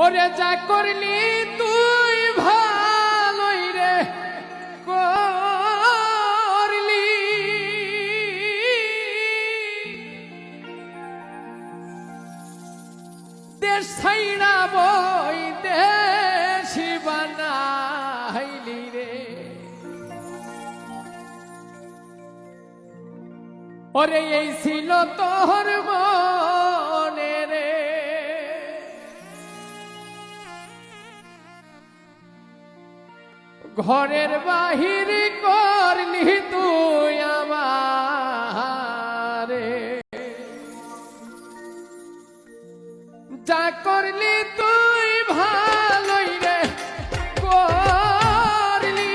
ওরে যা করলি তুই ভালোই রে করলি, দেশ ছাইড়া বই দেশি বানাইলি রে। ওরে এই ছিল তোর মনে রে, ঘরের বাহির করলি তুই আমারে, যা করলি তুই ভালোই রে করলি,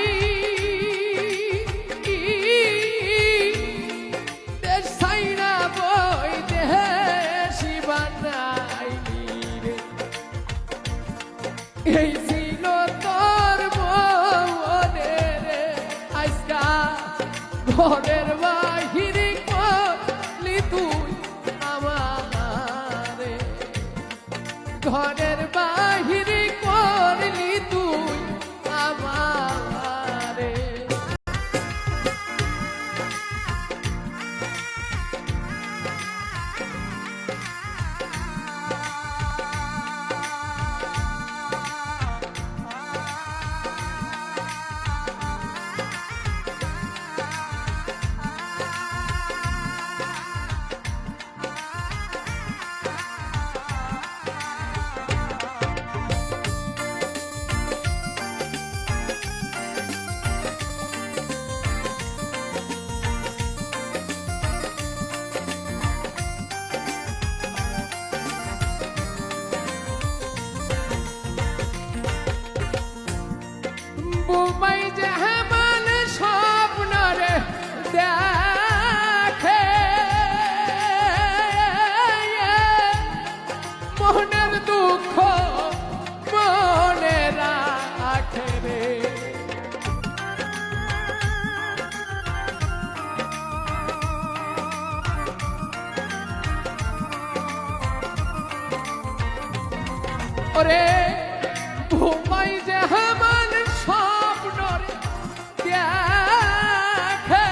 দেশ ছাইড়া বই দেশি বানাইলি রে। এই ছিল তোর মনে রে, আজকা ঘরের বাহির করলি তুই আমারে, ঘরের বাহির করলি তুই আমারে। বুমাই যেমন স্বপ্ন রে দেখে, মনের দুঃখ মনে রাখে রে। ওরে বুমাই যেমন স্বপ্ন রে দেখে,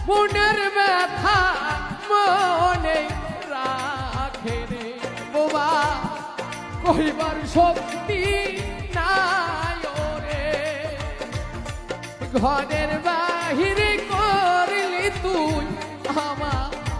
মনের ব্যথা মনে রাখে রে। বোবা কইবার শক্তি নাই ওরে, ঘরের বাহির করলি তুই